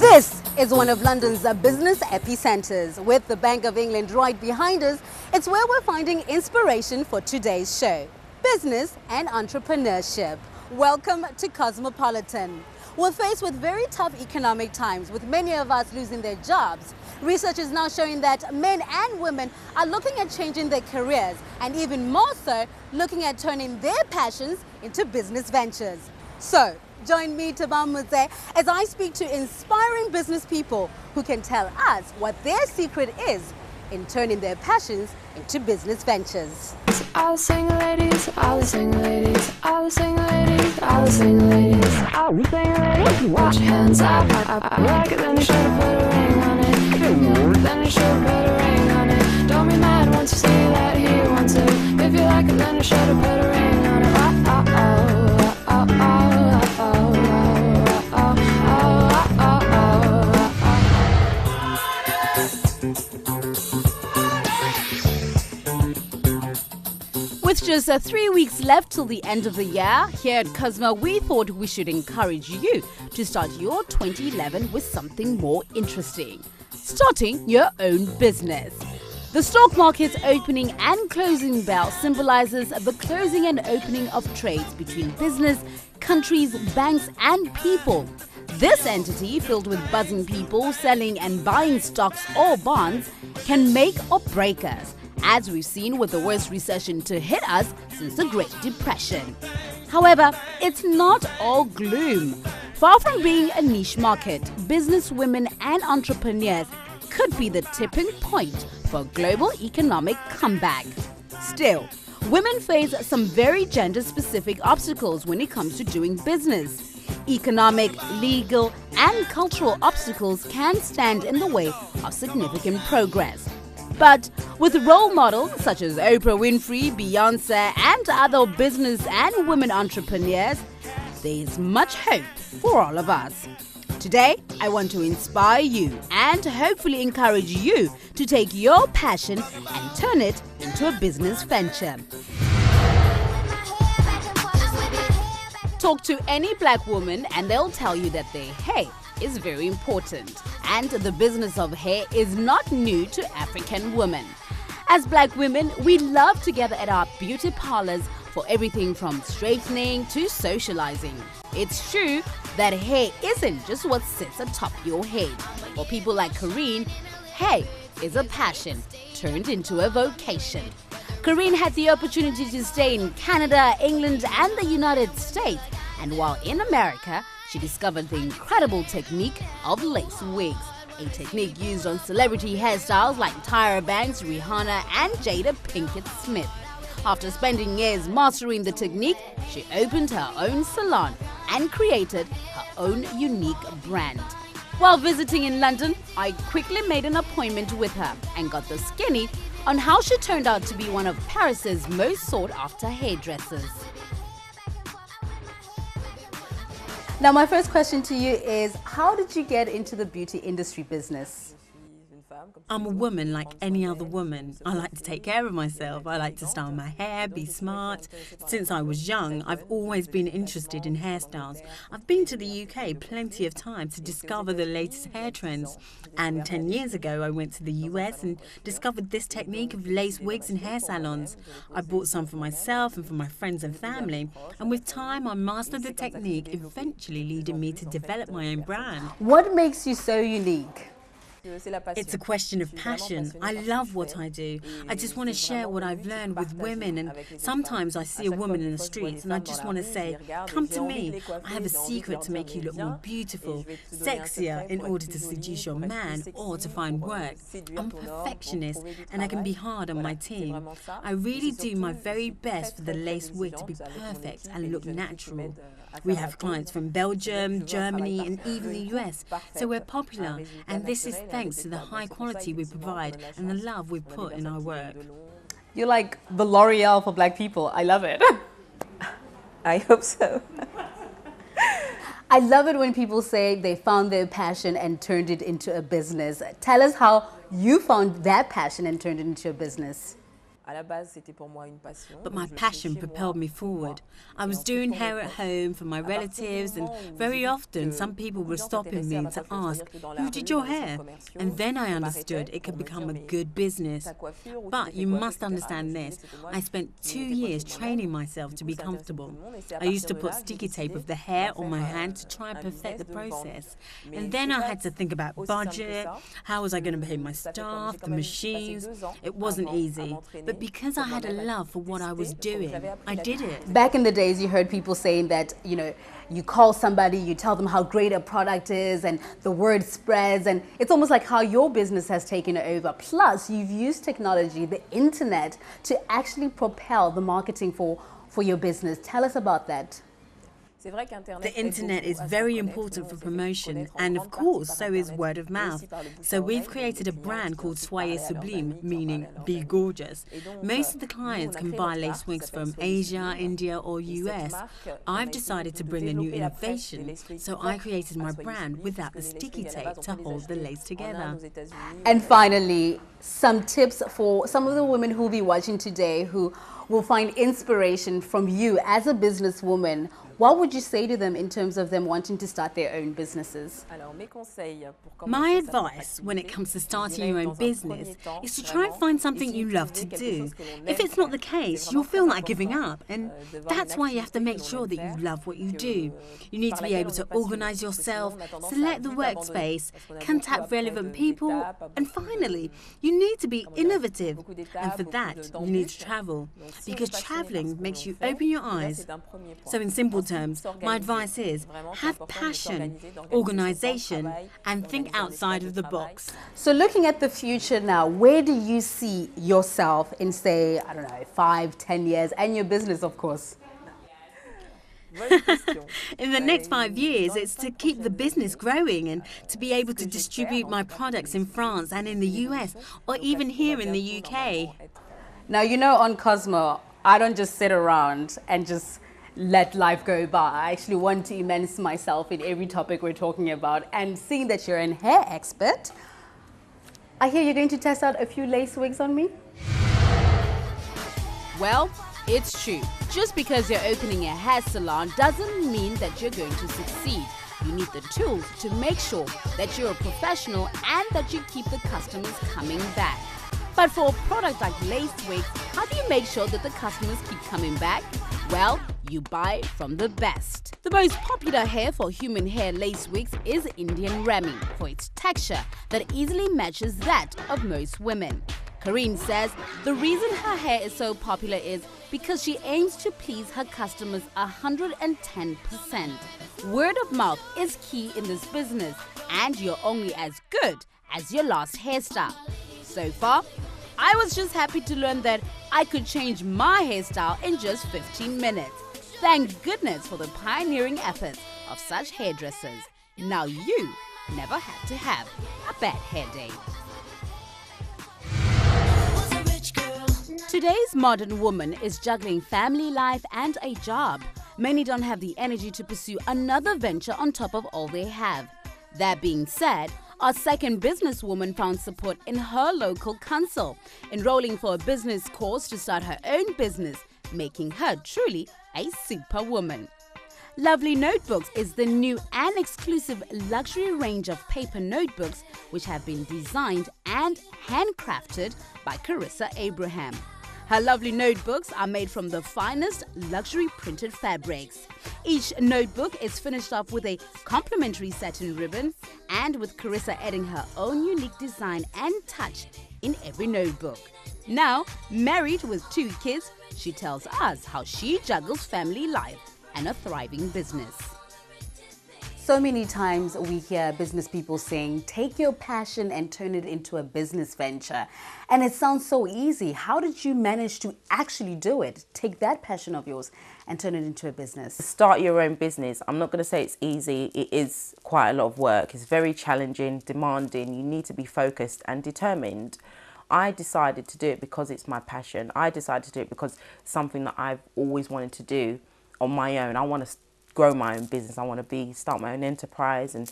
This is one of London's business epicenters. With the Bank of England right behind us, it's where we're finding inspiration for today's show, business and entrepreneurship. Welcome to Cosmopolitan. We're faced with very tough economic times, with many of us losing their jobs. Research is now showing that men and women are looking at changing their careers, and even more so, looking at turning their passions into business ventures. So, join me, Tabamudze, as I speak to inspiring business people who can tell us what their secret is in turning their passions into business ventures. All the single ladies, all the single ladies, all the single ladies, all the single ladies, all the single ladies. Put your hands up, like it, then you should have put a ring on it. Then you should have put a ring on it. Don't be mad once you say that he wants it. If you like it, then you should have put a ring on it. Oh, oh, oh, oh, oh, oh, oh. With just 3 weeks left till the end of the year, here at Cosmo, we thought we should encourage you to start your 2011 with something more interesting: starting your own business. The stock market's opening and closing bell symbolizes the closing and opening of trades between business, countries, banks, and people. This entity, filled with buzzing people selling and buying stocks or bonds, can make or break us, as we've seen with the worst recession to hit us since the Great Depression. However, it's not all gloom. Far from being a niche market, businesswomen and entrepreneurs could be the tipping point for a global economic comeback. Still, women face some very gender-specific obstacles when it comes to doing business. Economic, legal, and cultural obstacles can stand in the way of significant progress. But with role models such as Oprah Winfrey, Beyonce, and other business and women entrepreneurs, there is much hope for all of us. Today, I want to inspire you and hopefully encourage you to take your passion and turn it into a business venture. Talk to any black woman and they'll tell you that their hair is very important, and the business of hair is not new to African women. As black women, we love to gather at our beauty parlors for everything from straightening to socializing. It's true that hair isn't just what sits atop your head. For people like Karine, hair is a passion turned into a vocation. Karine had the opportunity to stay in Canada, England, and the United States, and while in America, she discovered the incredible technique of lace wigs, a technique used on celebrity hairstyles like Tyra Banks, Rihanna, and Jada Pinkett Smith. After spending years mastering the technique, she opened her own salon and created her own unique brand. While visiting in London, I quickly made an appointment with her and got the skinny on how she turned out to be one of Paris's most sought-after hairdressers. Now, my first question to you is, how did you get into the beauty industry business? I'm a woman like any other woman. I like to take care of myself. I like to style my hair, be smart. Since I was young, I've always been interested in hairstyles. I've been to the UK plenty of times to discover the latest hair trends. And 10 years ago, I went to the US and discovered this technique of lace wigs in hair salons. I bought some for myself and for my friends and family. And with time, I mastered the technique, eventually leading me to develop my own brand. What makes you so unique? It's a question of passion. I love what I do. I just want to share what I've learned with women, and sometimes I see a woman in the streets and I just want to say, come to me. I have a secret to make you look more beautiful, sexier in order to seduce your man or to find work. I'm a perfectionist and I can be hard on my team. I really do my very best for the lace wig to be perfect and look natural. We have clients from Belgium, Germany, and even the US, so we're popular, and this is thanks to the high quality we provide and the love we put in our work. You're like the L'Oreal for black people. I love it. I hope so. I love it when people say they found their passion and turned it into a business. Tell us how you found that passion and turned it into a business. But my passion propelled me forward. I was doing hair at home for my relatives, and very often some people were stopping me to ask, "Who did your hair?" And then I understood it could become a good business. But you must understand this. I spent 2 years training myself to be comfortable. I used to put sticky tape of the hair on my hand to try and perfect the process. And then I had to think about budget, how was I going to pay my staff, the machines. It wasn't easy. But because I had a love for what I was doing, I did it. Back in the days, you heard people saying that, you call somebody, you tell them how great a product is, and the word spreads, and it's almost like how your business has taken over. Plus, you've used technology, the internet, to actually propel the marketing for your business. Tell us about that. The internet is very important for promotion, and of course, so is word of mouth. So we've created a brand called Soyez Sublime, meaning be gorgeous. Most of the clients can buy lace wigs from Asia, India, or US. I've decided to bring a new innovation, so I created my brand without the sticky tape to hold the lace together. And finally, some tips for some of the women who will be watching today who will find inspiration from you as a businesswoman. What would you say to them in terms of them wanting to start their own businesses? My advice when it comes to starting your own business is to try and find something you love to do. If it's not the case, you'll feel like giving up, and that's why you have to make sure that you love what you do. You need to be able to organize yourself, select the workspace, contact relevant people, and finally, you need to be innovative, and for that, you need to travel, because traveling makes you open your eyes. So in simple terms, my advice is have passion, organization, and think outside of the box. So looking at the future now, where do you see yourself in, say, 5, 10 years, and your business, of course? In the next 5 years, it's to keep the business growing and to be able to distribute my products in France and in the US, or even here in the UK. Now, on Cosmo, I don't just sit around and just let life go by. I actually want to immerse myself in every topic we're talking about. And seeing that you're an hair expert, I hear you're going to test out a few lace wigs on me? Well, it's true. Just because you're opening a hair salon doesn't mean that you're going to succeed. You need the tools to make sure that you're a professional and that you keep the customers coming back. But for a product like lace wigs, how do you make sure that the customers keep coming back? Well, you buy from the best. The most popular hair for human hair lace wigs is Indian Remy for its texture that easily matches that of most women. Karine says the reason her hair is so popular is because she aims to please her customers 110%. Word of mouth is key in this business, and you're only as good as your last hairstyle. So far, I was just happy to learn that I could change my hairstyle in just 15 minutes. Thank goodness for the pioneering efforts of such hairdressers. Now you never had to have a bad hair day. Today's modern woman is juggling family life and a job. Many don't have the energy to pursue another venture on top of all they have. That being said, our second businesswoman found support in her local council, enrolling for a business course to start her own business, making her truly a superwoman. Lovely Notebooks is the new and exclusive luxury range of paper notebooks which have been designed and handcrafted by Carissa Abraham. Her lovely notebooks are made from the finest luxury printed fabrics. Each notebook is finished off with a complimentary satin ribbon, and with Carissa adding her own unique design and touch in every notebook. Now, married with 2 kids, she tells us how she juggles family life and a thriving business. So many times we hear business people saying, take your passion and turn it into a business venture. And it sounds so easy. How did you manage to actually do it? Take that passion of yours and turn it into a business. Start your own business. I'm not going to say it's easy. It is quite a lot of work. It's very challenging, demanding. You need to be focused and determined. I decided to do it because it's my passion. I decided to do it because it's something that I've always wanted to do on my own. I want to grow my own business. I want to start my own enterprise and,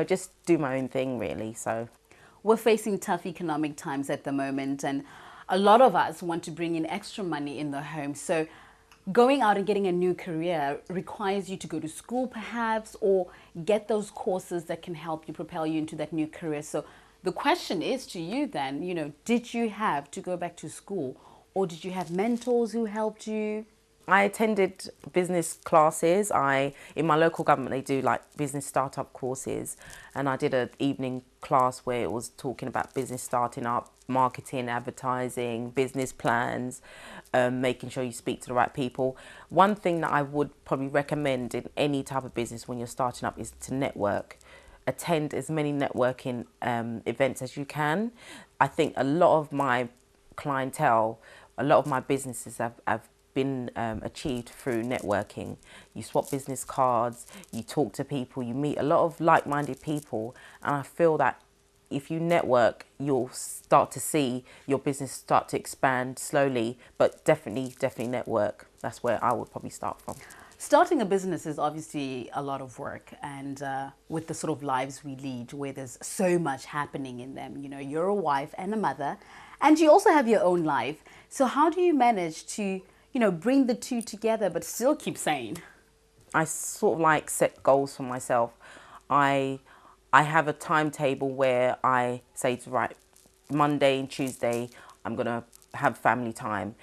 just do my own thing really. So, we're facing tough economic times at the moment, and a lot of us want to bring in extra money in the home. So going out and getting a new career requires you to go to school perhaps, or get those courses that can help you propel you into that new career. So the question is to you then, did you have to go back to school, or did you have mentors who helped you? I attended business classes. In my local government, they do like business startup courses, and I did an evening class where it was talking about business starting up, marketing, advertising, business plans, making sure you speak to the right people. One thing that I would probably recommend in any type of business when you're starting up is to network. Attend as many networking events as you can. I think a lot of my clientele, a lot of my businesses have been achieved through networking. You swap business cards, you talk to people, you meet a lot of like-minded people, and I feel that if you network, you'll start to see your business start to expand slowly, but definitely network. That's where I would probably start from. Starting a business is obviously a lot of work, and with the sort of lives we lead where there's so much happening in them, you're a wife and a mother, and you also have your own life. So how do you manage to bring the two together but still keep sane? I sort of like set goals for myself. I have a timetable where I say right, Monday and Tuesday I'm gonna have family time.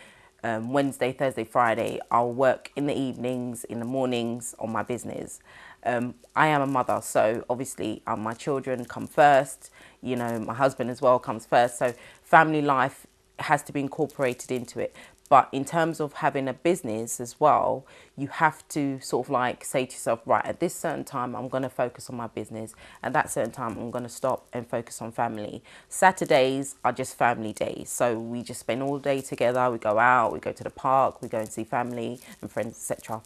Wednesday, Thursday, Friday I'll work in the evenings, in the mornings on my business. I am a mother, so obviously my children come first. My husband as well comes first. So family life has to be incorporated into it. But in terms of having a business as well, you have to sort of like say to yourself, right, at this certain time, I'm going to focus on my business. At that certain time, I'm going to stop and focus on family. Saturdays are just family days. So we just spend all day together. We go out, we go to the park, we go and see family and friends, etc.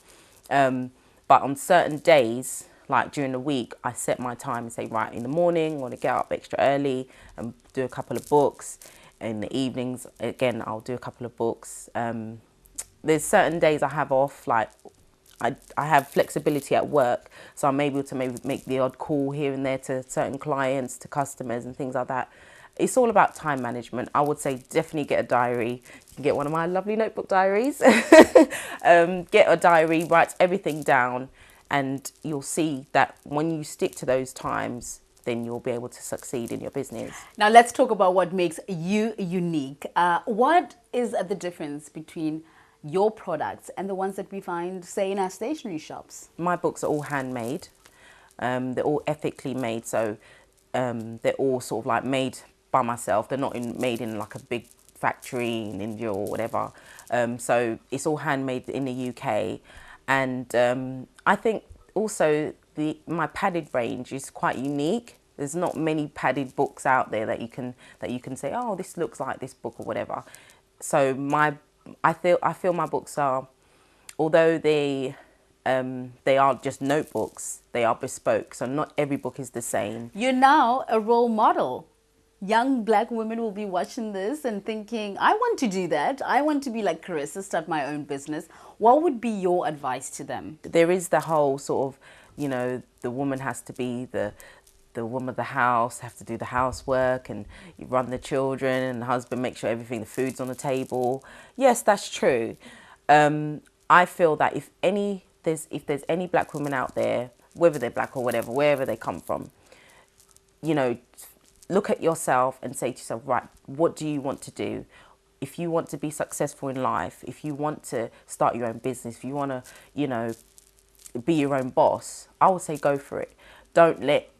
But on certain days, like during the week, I set my time and say, right, in the morning, I want to get up extra early and do a couple of books. In the evenings, again, I'll do a couple of books. There's certain days I have off, like I have flexibility at work, so I'm able to maybe make the odd call here and there to certain clients, to customers and things like that. It's all about time management. I would say definitely get a diary. You can get one of my lovely notebook diaries. Get a diary, write everything down, and you'll see that when you stick to those times, then you'll be able to succeed in your business. Now let's talk about what makes you unique. What is the difference between your products and the ones that we find, say, in our stationery shops? My books are all handmade. They're all ethically made, so they're all sort of like made by myself. They're not made in like a big factory in India or whatever. So it's all handmade in the UK. And I think also my padded range is quite unique. There's not many padded books out there that you can say, oh, this looks like this book or whatever. So I feel my books are, although they are just notebooks, they are bespoke. So not every book is the same. You're now a role model. Young black women will be watching this and thinking, I want to do that. I want to be like Carissa, start my own business. What would be your advice to them? There is the whole sort of, the woman has to be the woman of the house, have to do the housework, and you run the children, and the husband make sure the food's on the table. Yes, that's true. I feel that if there's any black women out there, whether they're black or whatever, wherever they come from, look at yourself and say to yourself, right, what do you want to do? If you want to be successful in life, if you want to start your own business, if you want to, be your own boss, I would say go for it. Don't let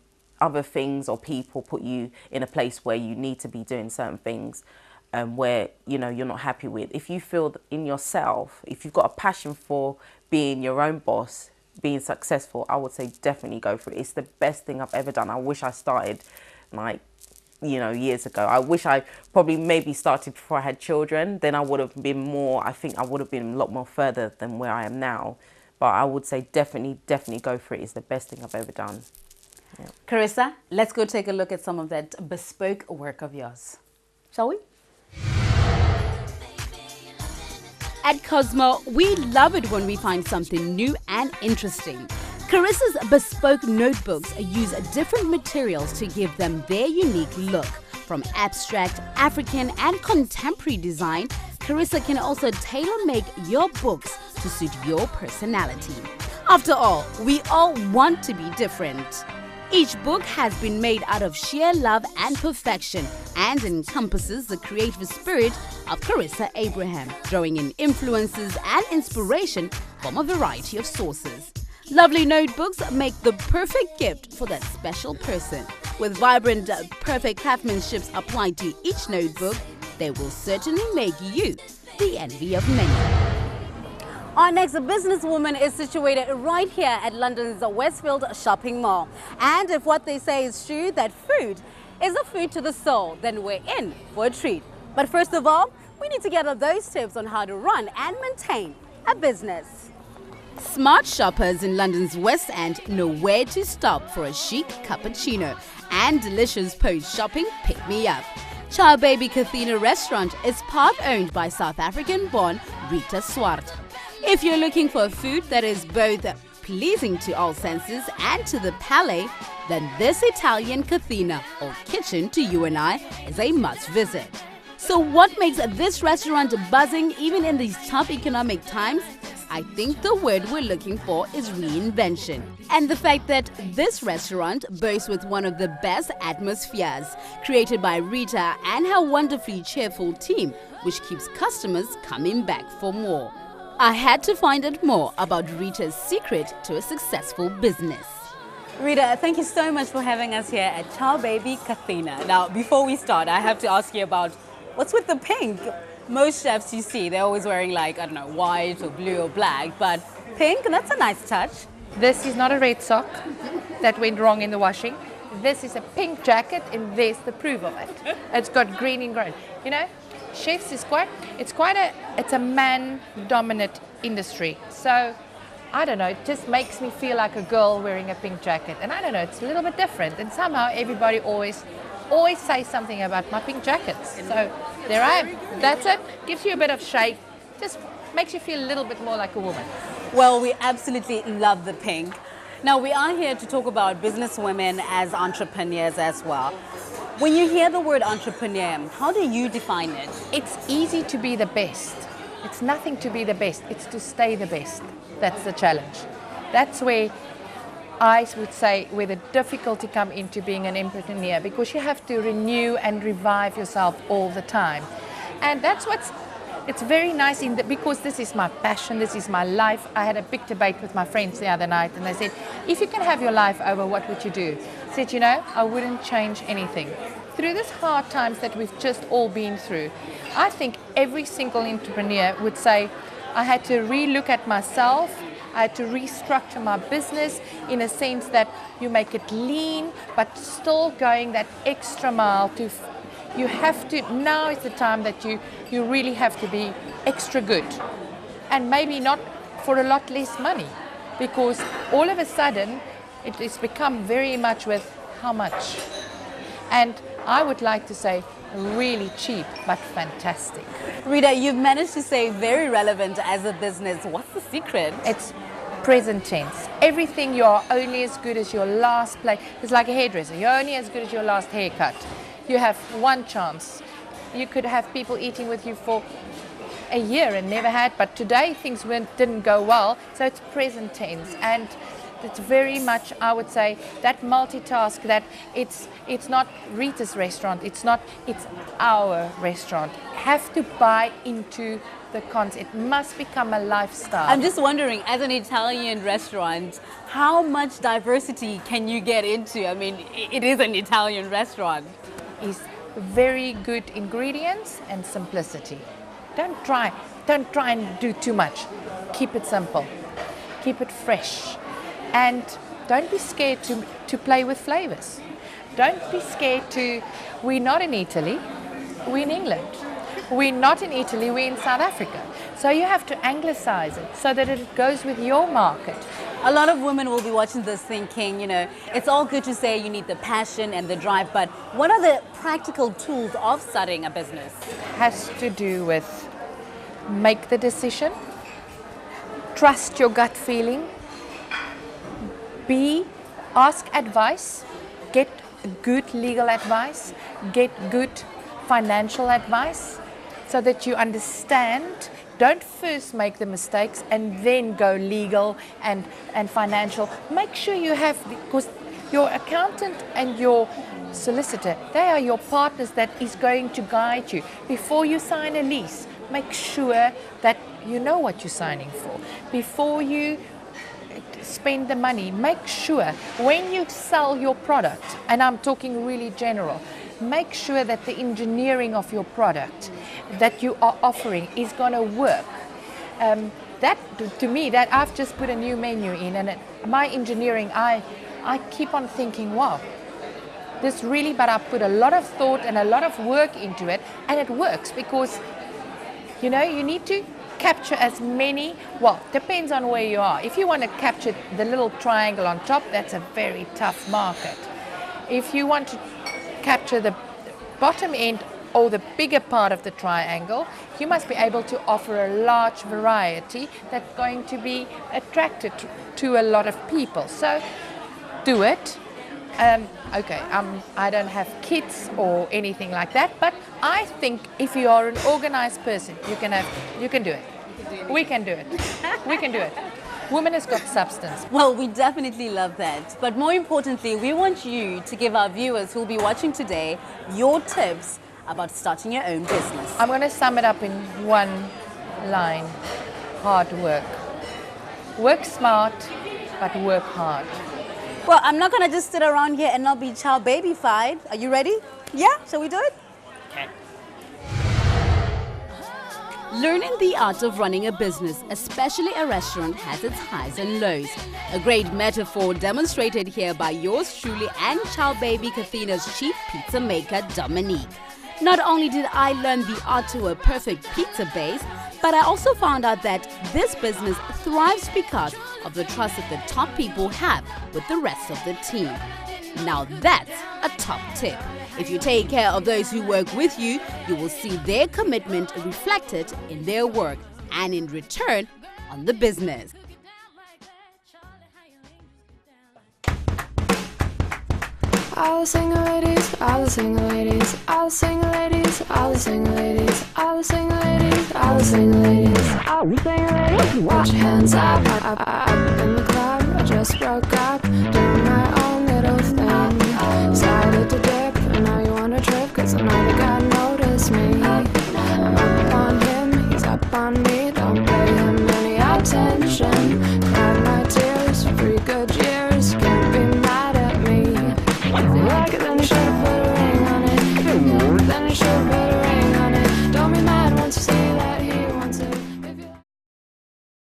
other things or people put you in a place where you need to be doing certain things where, you're not happy with. If you feel in yourself, if you've got a passion for being your own boss, being successful, I would say definitely go for it. It's the best thing I've ever done. I wish I started years ago. I wish I probably maybe started before I had children. Then I would have been more, I think I would have been a lot more further than where I am now. But I would say definitely go for it. It's the best thing I've ever done. Yeah. Carissa, let's go take a look at some of that bespoke work of yours. Shall we? At Cosmo, we love it when we find something new and interesting. Carissa's bespoke notebooks use different materials to give them their unique look. From abstract, African and contemporary design, Carissa can also tailor-make your books to suit your personality. After all, we all want to be different. Each book has been made out of sheer love and perfection and encompasses the creative spirit of Carissa Abraham, drawing in influences and inspiration from a variety of sources. Lovely notebooks make the perfect gift for that special person. With vibrant, perfect craftsmanship applied to each notebook, they will certainly make you the envy of many. Our next businesswoman is situated right here at London's Westfield shopping mall. And if what they say is true, that food is a food to the soul, then we're in for a treat. But first of all, we need to get those tips on how to run and maintain a business. Smart shoppers in London's West End know where to stop for a chic cappuccino and delicious post-shopping pick-me-up. Chow Baby Kathina restaurant is part-owned by South African-born Rita Swart. If you're looking for food that is both pleasing to all senses and to the palate, then this Italian Kathina, or kitchen to you and I, is a must-visit. So what makes this restaurant buzzing even in these tough economic times? I think the word we're looking for is reinvention. And the fact that this restaurant boasts with one of the best atmospheres, created by Rita and her wonderfully cheerful team, which keeps customers coming back for more. I had to find out more about Rita's secret to a successful business. Rita, thank you so much for having us here at Chow Baby Kathina. Now, before we start, I have to ask you about what's with the pink? Most chefs you see, they're always wearing like, I don't know, white or blue or black, but pink, that's a nice touch. This is not a red sock that went wrong in the washing. This is a pink jacket and there's the proof of it. It's got green in green. You know, chefs is it's a man-dominant industry. So, I don't know, it just makes me feel like a girl wearing a pink jacket. And I don't know, it's a little bit different. And somehow everybody always say something about my pink jackets. So there I am. That's it. Gives you a bit of shake. Just makes you feel a little bit more like a woman. Well, we absolutely love the pink. Now, we are here to talk about businesswomen as entrepreneurs as well. When you hear the word entrepreneur, how do you define it? It's easy to be the best. It's nothing to be the best. It's to stay the best. That's the challenge. That's where I would say where the difficulty come into being an entrepreneur, because you have to renew and revive yourself all the time. And that's it's very nice because this is my passion, this is my life. I had a big debate with my friends the other night and they said, if you can have your life over, what would you do? I said, you know, I wouldn't change anything. Through this hard times that we've just all been through, I think every single entrepreneur would say, I had to relook at myself. I had to restructure my business in a sense that you make it lean, but still going that extra mile you have to, now is the time that you really have to be extra good. And maybe not for a lot less money, because all of a sudden it has become very much with how much. And I would like to say really cheap, but fantastic. Rita, you've managed to stay very relevant as a business. What's the secret? It's present tense. Everything, you are only as good as your last play. It's like a hairdresser. You're only as good as your last haircut. You have one chance. You could have people eating with you for a year and never had, but today things didn't go well. So it's present tense. And it's very much, I would say, that multitask, that it's not Rita's restaurant, it's our restaurant. Have to buy into the concept. It must become a lifestyle. I'm just wondering, as an Italian restaurant, how much diversity can you get into? I mean, it is an Italian restaurant. Is very good ingredients and simplicity. Don't try and do too much. Keep it simple. Keep it fresh. And don't be scared to play with flavors. Don't be scared we're not in Italy, we're in England. We're not in Italy, we're in South Africa. So you have to anglicize it so that it goes with your market. A lot of women will be watching this thinking, you know, it's all good to say you need the passion and the drive, but what are the practical tools of starting a business? Has to do with make the decision, trust your gut feeling, Ask advice, get good legal advice, get good financial advice, so that you understand. Don't first make the mistakes and then go legal and financial. Make sure you have, because your accountant and your solicitor, they are your partners that is going to guide you. Before you sign a lease, make sure that you know what you're signing for. Before you spend the money, make sure when you sell your product, and I'm talking really general, make sure that the engineering of your product that you are offering is going to work. That, to me, that I've just put a new menu in, and my engineering, I keep on thinking, wow, this really, but I put a lot of thought and a lot of work into it, and it works because, you know, you need to capture as many, well, depends on where you are. If you want to capture the little triangle on top, that's a very tough market. If you want to capture the bottom end or the bigger part of the triangle, you must be able to offer a large variety that's going to be attracted to a lot of people. So do it. Okay, I don't have kids or anything like that, but I think if you are an organized person, you can do it. We can do it. We can do it. Women has got substance. Well, we definitely love that. But more importantly, we want you to give our viewers who will be watching today your tips about starting your own business. I'm going to sum it up in one line. Hard work. Work smart, but work hard. Well, I'm not going to just sit around here and not be child baby-fied. Are you ready? Yeah? Shall we do it? Okay. Learning the art of running a business, especially a restaurant, has its highs and lows. A great metaphor demonstrated here by yours truly and Child Baby Kathina's chief pizza maker, Dominique. Not only did I learn the art to a perfect pizza base, but I also found out that this business thrives because of the trust that the top people have with the rest of the team. Now that's a top tip. If you take care of those who work with you, you will see their commitment reflected in their work and in return on the business. All the single ladies, all the single ladies, all the single ladies, all the single ladies, all the single ladies, all the single ladies, all the single ladies. Watch your hands up, up in the club. I just broke up, doing my own little thing. Started to dip, and now you wanna trip, 'cause I know the guy noticed me. I'm up on him, he's up on me. Don't pay him any attention. Cried my tears for 3 good years. Can't be mad at me. If you like it, then you should've put a ring on it. Then you should've put a ring on it. Don't be mad once you see